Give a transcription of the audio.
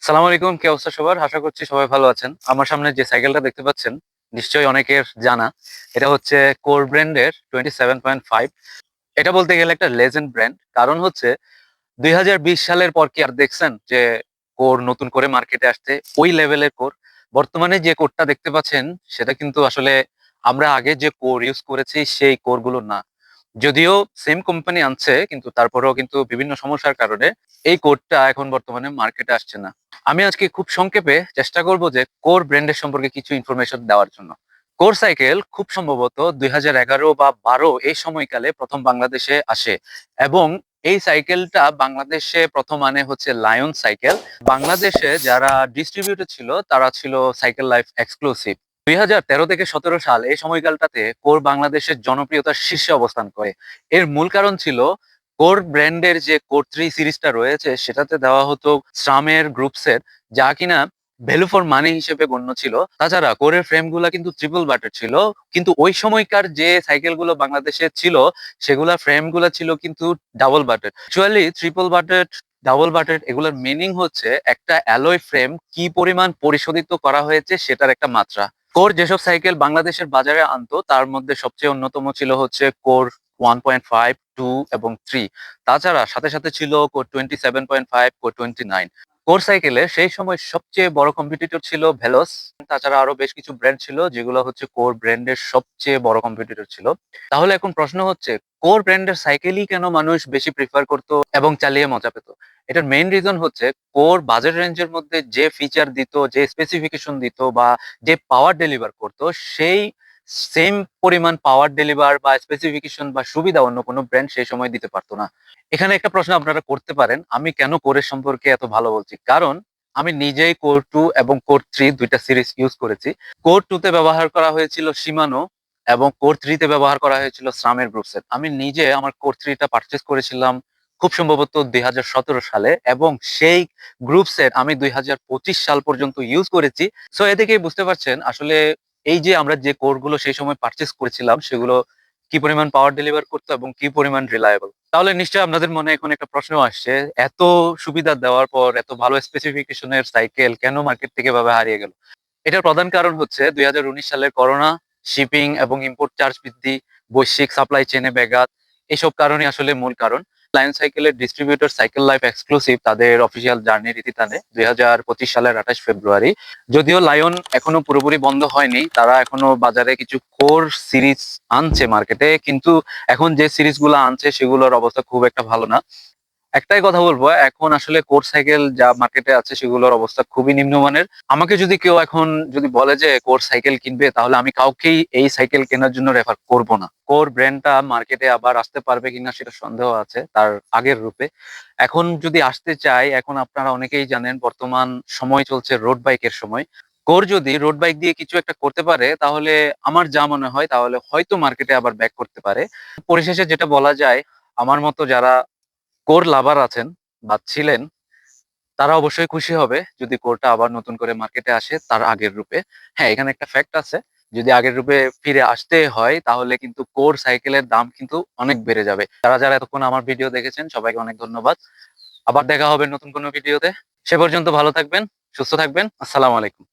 সালাম আলাইকুম, কি অবস্থা সবার? আশা করছি সবাই ভালো আছেন। আমার সামনে যে সাইকেলটা দেখতে পাচ্ছেন, নিশ্চয়ই অনেকের জানা। এটা হচ্ছে কোর ব্র্যান্ডের 27.5। এটা বলতে গেলে একটা লেজেন্ড ব্র্যান্ড। কারণ হচ্ছে ২০২০ সালের পর কি আর দেখছেন যে কোর নতুন করে মার্কেটে আসছে ওই লেভেলের কোর। বর্তমানে যে কোরটা দেখতে পাচ্ছেন সেটা কিন্তু আসলে আমরা আগে যে কোর ইউজ করেছি সেই কোর গুলো না। যদিও সেম কোম্পানি আনছে কিন্তু তারপরেও কিন্তু বিভিন্ন সমস্যার কারণে এই কোডটা এখন বর্তমানে মার্কেটে আসছে না। আমি আজকে খুব সংক্ষেপে চেষ্টা করব যে কোর ব্র্যান্ডের সম্পর্কে কিছু ইনফরমেশন দেওয়ার জন্য। কোর সাইকেল খুব সম্ভবত ২০১১ বা ১২ এই সময়কালে প্রথম বাংলাদেশে আসে এবং এই সাইকেলটা বাংলাদেশে প্রথম আনে হচ্ছে লায়ন সাইকেল। বাংলাদেশে যারা ডিস্ট্রিবিউটর ছিল তারা ছিল সাইকেল লাইফ এক্সক্লুসিভ। ২০১৩ থেকে ১৭ সাল এই সময়কালটাতে কোর বাংলাদেশের জনপ্রিয়তার শীর্ষে অবস্থান করে। এর মূল কারণ ছিল কোর ব্র্যান্ডের যে কোর 3 সিরিজটা রয়েছে সেটাতে দেওয়া হতো SRAM-এর গ্রুপ সেট, যা কিনা ভ্যালু ফর মানি হিসেবে গণ্য ছিল। তাছাড়া কোরের ফ্রেম গুলা কিন্তু ট্রিপল বাটের ছিল, কিন্তু ওই সময়কার যে সাইকেল গুলো বাংলাদেশে ছিল সেগুলা ফ্রেম গুলা ছিল কিন্তু ডাবল বাটের। অ্যাকচুয়ালি ট্রিপল বাটেড, ডাবল বাটেড এগুলোর মিনিং হচ্ছে একটা অ্যালয় ফ্রেম কি পরিমাণ পরিশোধিত করা হয়েছে সেটার একটা মাত্রা। কোর যেসব সাইকেল বাংলাদেশের বাজারে আনতো তার মধ্যে সবচেয়ে অন্যতম ছিল হচ্ছে কোর 1.5, 2 এবং 3। তাছাড়া সাথে সাথে ছিল কোর 27.5, কোর 29। কোর সাইকেলে সেই সময় সবচেয়ে বড় কম্পিটিটর ছিল ভেলোস। তাছাড়া আরো বেশ কিছু ব্র্যান্ড ছিল যেগুলো হচ্ছে কোর ব্র্যান্ডের সবচেয়ে বড় কম্পিটিটর ছিল। তাহলে এখন প্রশ্ন হচ্ছে কোর ব্র্যান্ডের সাইকেলই কেন মানুষ বেশি প্রিফার করতো এবং চালিয়ে মজা পেত? এটার মেইন রিজন হচ্ছে কোর বাজেট রেঞ্জের মধ্যে যে ফিচার দিত, যে স্পেসিফিকেশন দিত বা যে পাওয়ার ডেলিভার করতো, সেই সেম পরিমাণ পাওয়ার ডেলিভার বা স্পেসিফিকেশন বা সুবিধা অন্য কোনো ব্র্যান্ড সেই সময় দিতে পারতো না। এখানে একটা প্রশ্ন আপনারা করতে পারেন, আমি কেন কোরের সম্পর্কে এত ভালো বলছি? কারণ আমি নিজেই কোর 2 এবং কোর 3 দুইটা সিরিজ ইউজ করেছি। কোর 2 তে ব্যবহার করা হয়েছিল শিমানো এবং কোর 3 তে ব্যবহার করা হয়েছিল SRAM-এর গ্রুপ সেট। আমি নিজে আমার কোর 3 টা পারচেজ করেছিলাম খুব সম্ভবত ২০১৭ সালে এবং সেই গ্রুপ সেট আমি ২০২৫ সাল পর্যন্ত ইউজ করেছি। সো এ থেকেই বুঝতে পারছেন আসলে এই যে আমরা যে কোর গুলো সেই সময় পারচেজ করেছিলাম সেগুলো কি পরিমাণ পাওয়ার ডেলিভার করতো এবং কি পরিমাণ রিলায়েবল। তাহলে নিশ্চয়ই আপনাদের মনে এখন একটা প্রশ্ন আসছে, এত সুবিধা দেওয়ার পর এত ভালো স্পেসিফিকেশনের সাইকেল কেন মার্কেট থেকে এভাবে হারিয়ে গেল? এটার প্রধান কারণ হচ্ছে ২০১৯ সালের করোনা, শিপিং এবং ইম্পোর্ট চার্জ বৃদ্ধি, বৈশ্বিক সাপ্লাই চেনে ব্যাঘাত, এসব কারণই আসলে মূল কারণ। লায়ন সাইকেলের ডিস্ট্রিবিউটর সাইকেল লাইফ এক্সক্লুসিভ তাদের অফিসিয়াল জার্নির ইতি টানে ২০২৫ সালের ২৮ ফেব্রুয়ারি। যদিও লায়ন এখনো পুরোপুরি বন্ধ হয়নি, তারা এখনো বাজারে কিছু কোর সিরিজ আনছে মার্কেটে, কিন্তু এখন যে সিরিজগুলো আনছে সেগুলোর অবস্থা খুব একটা ভালো না। একটাই কথা বলবো, এখন আসলে কোর সাইকেল যা মার্কেটে আছে সেগুলোর অবস্থা খুবই নিম্নমানের। আমাকে যদি কেউ এখন যদি বলে যে কোর সাইকেল কিনবে, তাহলে আমি কাউকেই এই সাইকেল কেনার জন্য রেফার করব না। কোর ব্র্যান্ডটা মার্কেটে আবার আসতে পারবে কিনা সেটা সন্দেহ আছে তার আগের রূপে। এখন যদি আসতে চায়, এখন আপনারা অনেকেই জানেন বর্তমান সময় চলছে রোড বাইকের সময়। কোর যদি রোড বাইক দিয়ে কিছু একটা করতে পারে তাহলে আমার যা মনে হয় তাহলে হয়তো মার্কেটে আবার ব্যাক করতে পারে। পরিশেষে যেটা বলা যায়, আমার মতো যারা কোর লাভার আছেন বা ছিলেন তারা অবশ্যই খুশি হবে যদি কোরটা আবার নতুন করে মার্কেটে আসে তার আগের রূপে। হ্যাঁ, এখানে একটা ফ্যাক্ট আছে, যদি আগের রূপে ফিরে আসতে হয় তাহলে কিন্তু কোর সাইকেলের দাম কিন্তু অনেক বেড়ে যাবে। যারা যারা এতক্ষণ আমার ভিডিও দেখেছেন সবাইকে অনেক ধন্যবাদ। আবার দেখা হবে নতুন কোনো ভিডিওতে। সে পর্যন্ত ভালো থাকবেন, সুস্থ থাকবেন। আসসালামু আলাইকুম।